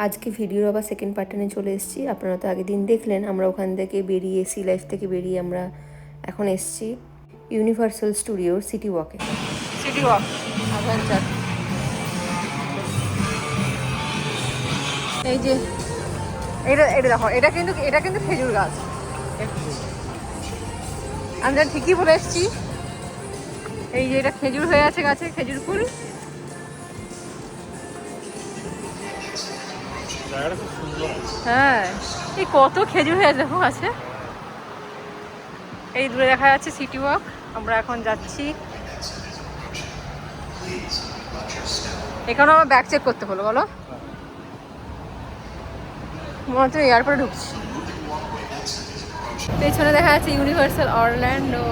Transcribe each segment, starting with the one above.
আজকে ভিডিওর আবার সেকেন্ড পার্টে নিয়ে চলে এসেছি। আপনারা তো আগের দিন দেখলেন আমরা ওখান থেকে বেরিয়ে সি লাইফ থেকে বেরিয়ে আমরা এখন এসেছি ইউনিভার্সাল স্টুডিওর সিটি ওয়াকে। City walk adventure. এই যে এটা দেখো, এটা কিন্তু খেজুর গাছ। আমি যা ঠিকই বলে এসেছি। এই যে এটা খেজুর হয়ে আছে গাছে, খেজুর ফুল। হ্যাঁ, এই কত খেজুর হয়ে দেখো আছে। এই দূরে দেখা যাচ্ছে সিটি ওয়াক। আমরা এখন যাচ্ছি। এখানে আমার ব্যাগ চেক করতে হলো, বলো মনে হচ্ছে এয়ারপোর্টে ঢুকছি। পেছনে দেখা যাচ্ছে ইউনিভার্সাল অরল্যান্ডো।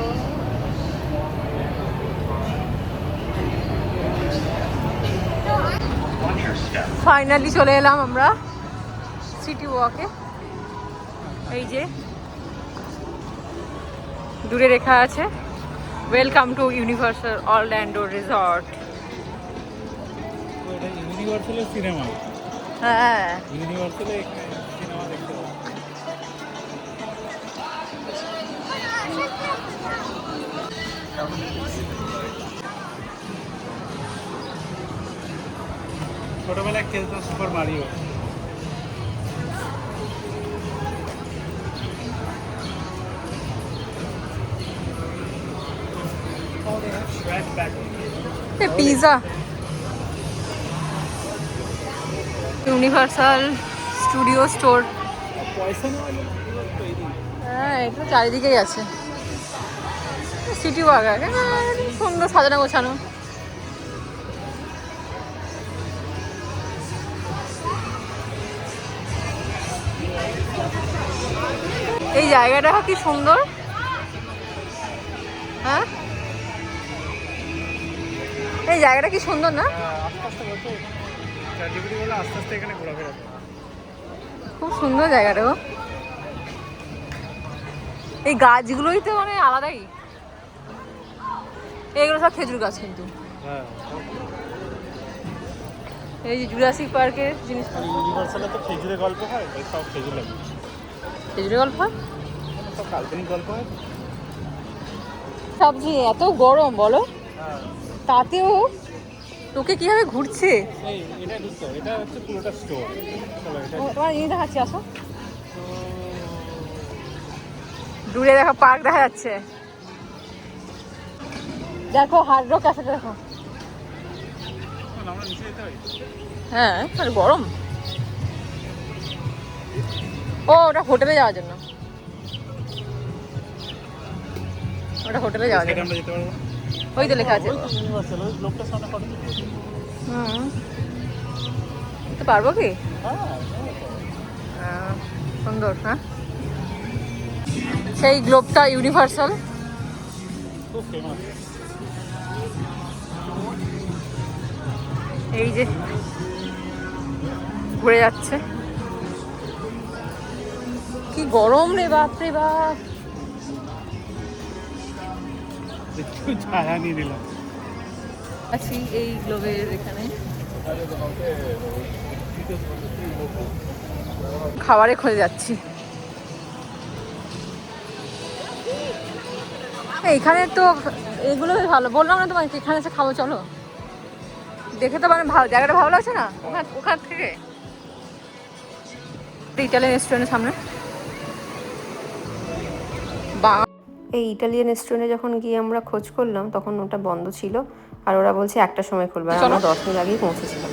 ফাইনালি চলে এলাম আমরা সিটি ওয়াকে। এই যে দূরে লেখা আছে welcome to Universal Orlando resort. ইউনিভার্সালের সিনেমা। হ্যাঁ, ইউনিভার্সালে সিনেমা দেখতে হবে। ছোটবেলায় খেলতাম super Mario. Pizza Universal studio store. পয়সা নেওয়া হ্যাঁ, এটা চারিদিকেই আছে। সিটি ওয়াক সুন্দর সাজানো গোছানো। এই জায়গাটা কি সুন্দর। হ্যাঁ, এই জায়গাটা কি সুন্দর না? আস্তে আস্তে এখানে ঘোরাফেরা। খুব সুন্দর জায়গাটা গো। এই গাছগুলোই তো মানে আলাদাই। এগুলো সব খেজুর গাছ কিন্তু। এই যে জুরাসিক পার্কের জিনিস। ইউনিভার্সালে তো খেজুরের গল্প হয়, সব খেজুর লাগে। খেজুরের গল্প হয়, সব কাল্পনিক গল্প হয়। সবজি এত গরম বলো, তাতেও তোকে কিভাবে ঘুরছে। এটা হচ্ছে পুরোটা স্টোর। তোমার জিনিস দেখাচ্ছি, আসো। দূরে দেখো পার্ক দেখা যাচ্ছে। দেখো হার্ড রক ক্যাফে দেখো। হ্যাঁ, আর গরম। ও, ওটা হোটেলে যাওয়ার জন্য। ওটা হোটেলে যাওয়ার জন্য। আমরা যেতে পারবো। ওই তো লেখা আছে। ইউনিভার্সাল ওই লোকটার সামনে ফটো তুলবো। তো পারবো কি? হ্যাঁ, সুন্দর। হ্যাঁ, সেই গ্লোবটা ইউনিভার্সাল। খুব ফেমাস। এই যে ঘুরে যাচ্ছে। কি গরম রে বাপ রে বাপ। একটু ছায়া নিয়ে নিলাম। আছি এই গ্লোবের এখানে। খাবারে খোঁজে যাচ্ছি। এইখানে তো এগুলো ভালো, বললাম না তোমাকে এখানে এসে খাবো, চলো। দেখে তো মানে ভালো, জায়গাটা ভালো লাগছে না ওখান থেকে। ইটালিয়ান রেস্টুরেন্টের সামনে। এই ইটালিয়ান রেস্টুরেন্টে যখন গিয়ে আমরা খোঁজ করলাম তখন ওটা বন্ধ ছিল, আর ওরা বলছে 1টার সময় খুলবে। আর আমরা 10 মিনিট আগেই পৌঁছেছিলাম।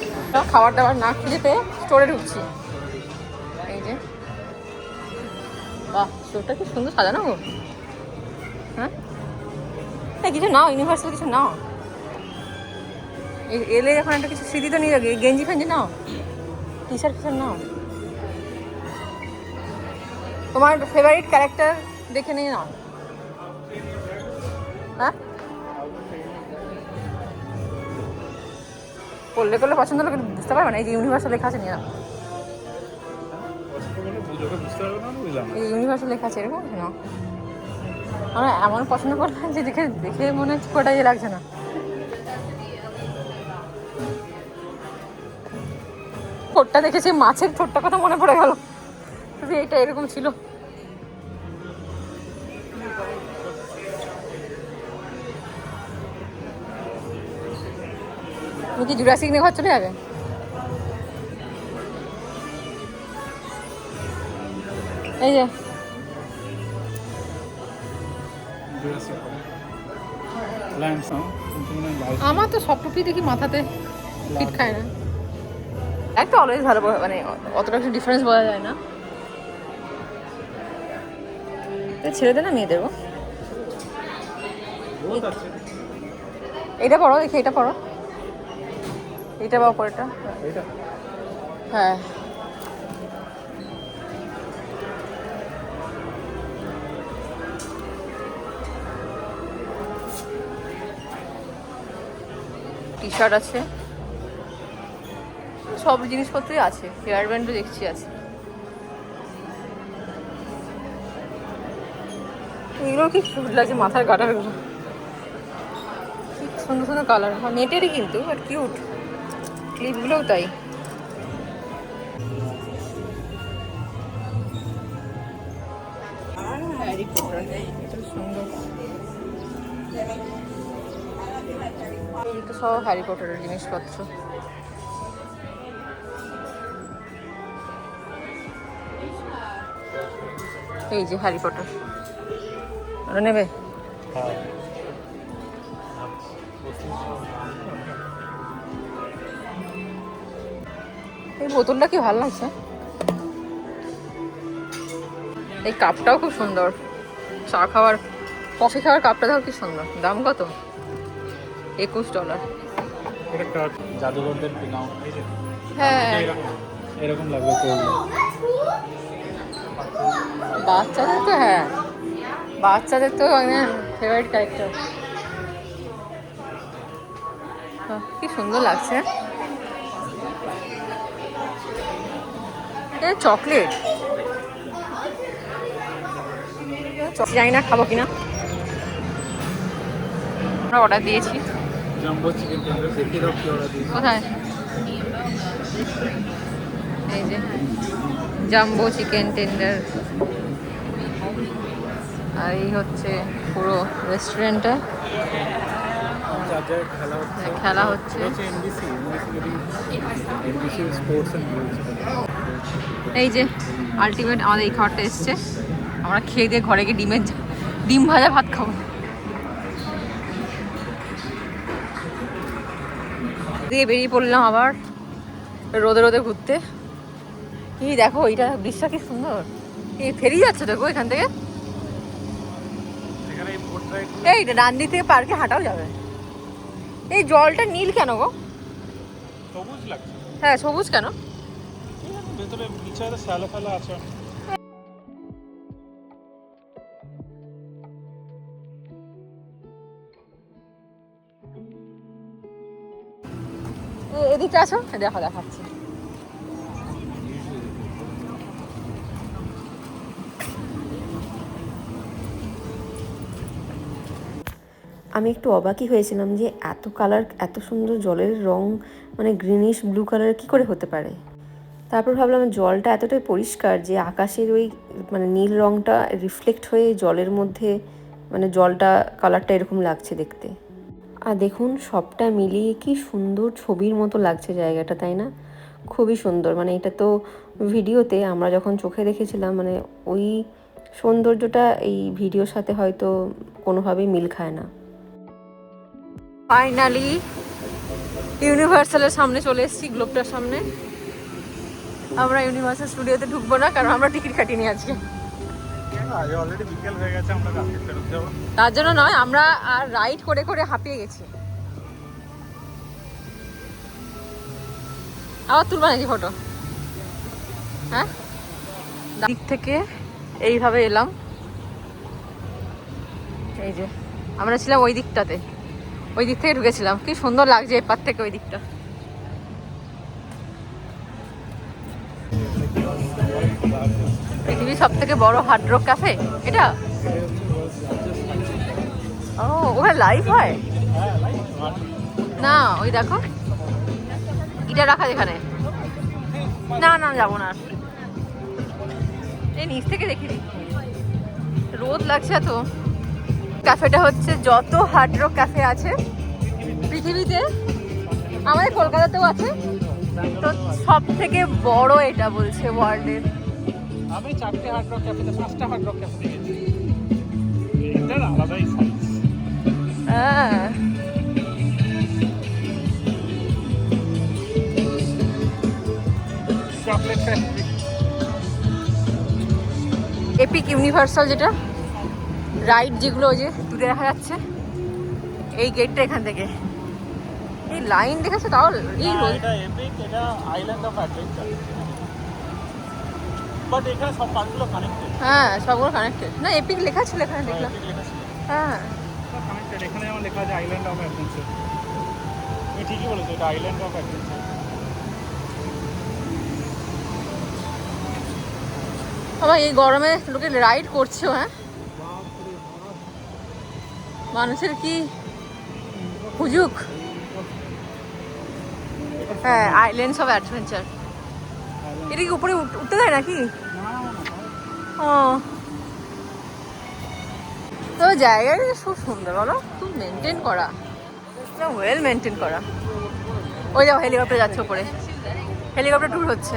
খাবার দাবার না খুঁজে পেয়ে স্টোরে ঢুকছি। এই যে বাহ, স্টোরটা কি সুন্দর সাজানো গো। হ্যাঁ, কিছু নাও, ইউনিভার্সাল কিছু নাও। এলে এখন একটা কিছু স্মৃতি তো নিয়ে যাবে। গেঞ্জি ফেঞ্জি নাও, টি শার্ট ফিশার্ট নাও। তোমার ফেভারিট ক্যারেক্টার দেখে নিয়ে নাও। হ্যাঁ, করলে পছন্দ হলে বুঝতে পারবে না। এই যে ইউনিভার্সাল লেখা আছে, নিয়ে নাও। এই ইউনিভার্সাল লেখা আছে এরকম না। আমরা এমন পছন্দ করলাম যে দেখে দেখে মনে হচ্ছে কটা ইয়ে লাগছে না। ঠোঁটটা দেখেছি, মাছের ঠোঁটটা কথা মনে পড়ে গেল, এইটা এরকম ছিল। তুমি কি জুরাসিক নিয়ে ঘর চলে যাবে? এই যে আমার তো সব টুপি দেখি মাথাতে ফিট খায় না। একটা অলওয়েজ ভালো, মানে অতটা কিছু ডিফারেন্স বোঝা যায় না। ছেড়ে দে না মেয়েদেরও। এটা পড়ো, দেখি এটা পড়ো, এটা বা পরেটা। হ্যাঁ টি শার্ট আছে, সব জিনিসপত্রই আছে, হেয়ার ব্যান্ডও দেখছি আছে। এগুলো কি কিউট লাগছে, মাথার গাটারগুলো কি সুন্দর সুন্দর কালার, নেটেরই কিন্তু বাট কিউট। ক্লিপগুলোও তাই। সুন্দর সব হ্যারি পটারের জিনিসপত্র। এই যে হ্যারি পটার, ওটা নেবে? এই বোতলটা কি ভালো লাগছে, এই কাপটাও খুব সুন্দর, চা খাওয়ার কফি খাওয়ার কাপটা দেখো কি সুন্দর। দাম কত? $21। জাদুঘরদের হ্যাঁ এরকম লাগবে বাচ্চাদের তো, হ্যাঁ বাচ্চাদের তো ফেভারিট ক্যারেক্টার। কি সুন্দর লাগছে। চকলেট জানি না খাবো কিনা, আমরা অর্ডার দিয়েছি। জাম্বো চিকেন টেন্ডার দেখি দাও কি অর্ডার দিয়েছি। কোথায়? এই যে জাম্বো চিকেন টেন্ডার। আর এই হচ্ছে পুরো রেস্টুরেন্টটা, খেলা হচ্ছে। এই যে আলটিমেট আমাদের এই খাবারটা এসছে, আমরা খেয়ে দিয়ে ঘরে গিয়ে ডিম ভাজা ভাত খাবো। দিয়ে বেরিয়ে পড়লাম আবার রোদে রোদে ঘুরতে। কি দেখো এইটা দৃশ্যটা কি সুন্দর, এই ফেরি যাচ্ছে দেখো এখান থেকে। এই ডান দিক থেকে পার্কে হাঁটাও যাবে। এই জলটা নীল কেন গো? সবুজ লাগছে। হ্যাঁ সবুজ কেন? ভেতরে নিচে শ্যালো ফেলা আছে। এদিকে আসো, দেখো দেখাচ্ছি। আমি একটু অবাকই হয়েছিলাম যে এত কালার, এত সুন্দর জলের রং, মানে গ্রিনিশ ব্লু কালার কি করে হতে পারে। তারপর ভাবলাম জলটা এতটাই পরিষ্কার যে আকাশের ওই মানে নীল রংটা রিফ্লেক্ট হয়ে জলের মধ্যে, মানে জলটা কালারটা এরকম লাগছে দেখতে। আর দেখুন সবটা মিলিয়ে কি সুন্দর ছবির মতো লাগছে জায়গাটা, তাই না? খুবই সুন্দর। মানে এটা তো ভিডিওতে, আমরা যখন চোখে দেখেছিলাম মানে ওই সৌন্দর্যটা এই ভিডিওর সাথে হয়তো কোনোভাবেই মিল খায় না। ফাইনালি ইউনিভার্সালের সামনে চলে এসেছি, গ্লোবটার সামনে। আমরা ইউনিভার্সাল স্টুডিওতে ঢুকবো না কারণ আমরা টিকিট কাটিনি আজকে। অলরেডি বিকেল হয়ে গেছে, আমরা রাতে ফেরত যাবো। তার জন্য নয়, আমরা আর রাইড করে করে হাঁপিয়ে গেছি। আবার তুলবা নাকি ফটো? হ্যাঁ, দিক থেকে এইভাবে এলাম। এই যে আমরা ছিলাম ওই দিকটাতে, ওই দিক থেকে ঢুকেছিলাম। কি সুন্দর লাগছে এপার থেকে ওই দিকটা। পৃথিবীর সব থেকে বড় হার্ড রক ক্যাফে এটা। ও ওখানে লাইভ হয় না? ওই দেখো গিটার রাখা যেখানে। না না যাবো না আর। এই নিচ থেকে দেখি দিই, রোদ লাগছে তো। ক্যাফেটা হচ্ছে যত হার্ড রক ক্যাফে আছে পৃথিবীতে, আমাদের কলকাতাতেও আছে, তো সব থেকে বড় এটা বলছে ওয়ার্ল্ডের। আমি 4টে হার্ড রক ক্যাফেতে 5টা হার্ড রক ক্যাফে গেছি, এটার আলাদাই সাইজ। হ্যাঁ চকলেট ফ্যাক্টরি, এপিক ইউনিভার্সাল যেটা রাইড, যেগুলো ওই যে দূরে দেখা যাচ্ছে, এই গেটটা এখান থেকে। এই লাইন দেখেছো তাও এই রোদ। এটা এপিক, এটা আইল্যান্ড অফ অ্যাডভেঞ্চার, বাট এখানে সব পার্কগুলো কানেক্টেড। হ্যাঁ সবগুলো কানেক্টেড। না এপিক লেখা ছিল এখানে দেখলাম। হ্যাঁ সব কানেক্টেড, এখানে যেমন লেখা আছে আইল্যান্ড অফ অ্যাডভেঞ্চার। তুমি ঠিকই বলেছো, এটা আইল্যান্ড অফ অ্যাডভেঞ্চার। আবার এই গরমে লোকে রাইড করছেও। হ্যাঁ মানুষের কি হুজুক। হ্যাঁ আইল্যান্ডস অফ অ্যাডভেঞ্চার। এটা কি উপরে উঠতে দেয় নাকি? ও তো জায়গাটা খুব সুন্দর, বলো খুব মেনটেন করা, ওয়েল মেনটেন করা। ওই যাও হেলিকপ্টার যাচ্ছে উপরে, হেলিকপ্টার ট্যুর হচ্ছে।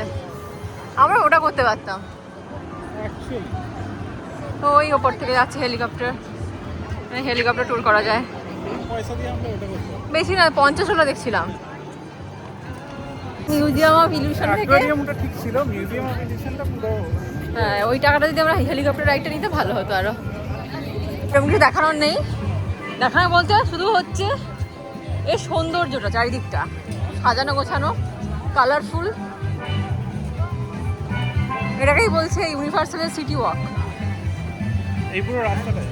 আমরা ওটা করতে পারতাম, ওই ওপর থেকে যাচ্ছে হেলিকপ্টার, হেলিকপ্টার ট্যুর করা যায়। পয়সা দিয়ে আমরা ওটা করতাম। বেশি না 50 দেখছিলাম। মিউজিয়াম অফ ইলিউশন থেকে, অ্যাকোয়ারিয়ামটা ঠিক ছিল, মিউজিয়াম অফ ইলিউশনটা পুরো। হ্যাঁ ওই টাকাটা যদি আমরা হেলিকপ্টার রাইডটা নিতে ভালো হতো আরো। এরকম কিছু দেখানোর নেই, দেখানো বলতে শুধু হচ্ছে এই সৌন্দর্যটা, চারিদিকটা সাজানো গোছানো, কালারফুল। এটাকেই বলছে ইউনিভার্সালের সিটি ওয়াক। এই পুরো রাস্তাটাই,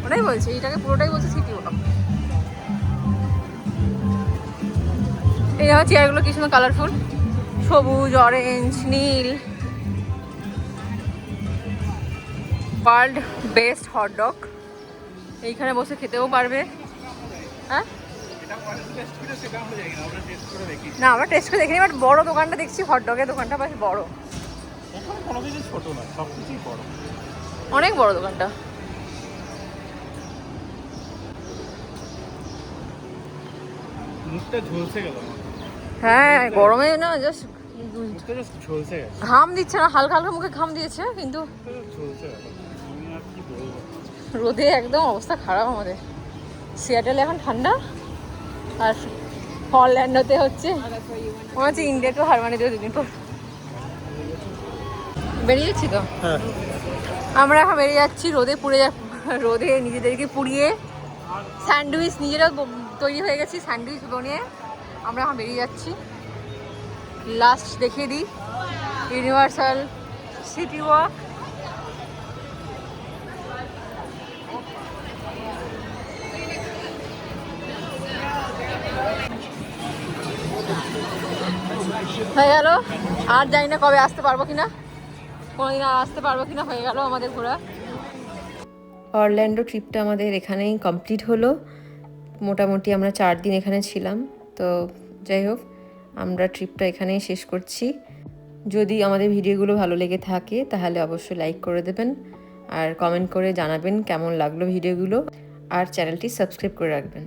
ওটাই বলছে, এটাকে পুরোটাই বলছে সিটি ওয়াক। এই আমার চেয়ারগুলো কি সুন্দর কালারফুল, সবুজ, অরেঞ্জ, নীল। ওয়ার্ল্ড বেস্ট হটডগ, এইখানে বসে খেতেও পারবে। হ্যাঁ সেটা আমরা জানি না, আমরা টেস্ট করে দেখি। না আমরা টেস্ট করে দেখিনি, বাট বড় দোকানটা দেখছি, হটডগের দোকানটা বেশ বড়, এখানে কোনো কিছু ছোট না, সব কিছুই বড়, অনেক বড় দোকানটা। মুখটা ঝলসে গেল আমার। হ্যাঁ গরমে না জাস্ট মুখটা জাস্ট ঝলসে গেছে, ঘাম দিচ্ছে না, হালকা হালকা মুখে ঘাম দিয়েছে, কিন্তু ঝলসে গেল। আমি আর কি বলবো, রোদে একদম অবস্থা খারাপ আমাদের। সিয়াটেলে এখন ঠান্ডা, আর হল্যান্ডতে হচ্ছে মনে হচ্ছে ইন্ডিয়া টু হারমানি দিয়ে দুদিন পর বেরিয়ে যাচ্ছি তো। হ্যাঁ আমরা এখন বেরিয়ে যাচ্ছি, রোদে পুড়ে রোদে নিজেদেরকে পুড়িয়ে স্যান্ডউইচ নিজেরা তৈরি হয়ে গেছি, স্যান্ডউইচ বানিয়ে আমরা এখন বেরিয়ে যাচ্ছি। লাস্ট দেখিয়ে দিই ইউনিভার্সাল সিটি ওয়াক। হয়ে গেল, আর জানি না কবে আসতে পারবো কিনা, কোনোদিন আর আসতে পারবো কিনা, হয়ে গেল আমাদের ঘোরা। অরল্যান্ডো ট্রিপটা আমাদের এখানেই কমপ্লিট হলো। মোটামুটি আমরা 4 দিন এখানে ছিলাম। তো যাই হোক, আমরা ট্রিপটা এখানেই শেষ করছি। যদি আমাদের ভিডিওগুলো ভালো লেগে থাকে তাহলে অবশ্যই লাইক করে দেবেন, আর কমেন্ট করে জানাবেন কেমন লাগলো ভিডিওগুলো, আর চ্যানেলটি সাবস্ক্রাইব করে রাখবেন।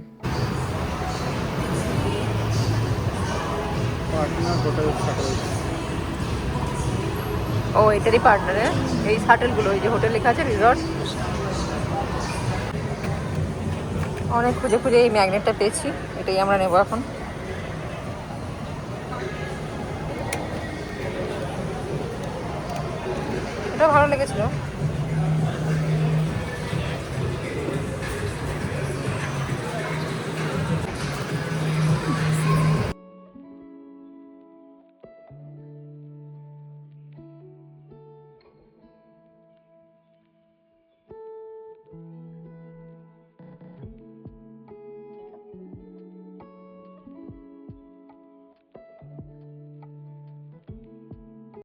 ও এটারই পার্টনারে এই শাটেলগুলো, এই যে হোটেল লেখা আছে রিসর্ট। অনেক খুঁজে খুঁজে এই ম্যাগনেটটা পেয়েছি, এটাই আমরা নেব এখন। এটা ভালো লেগেছিল।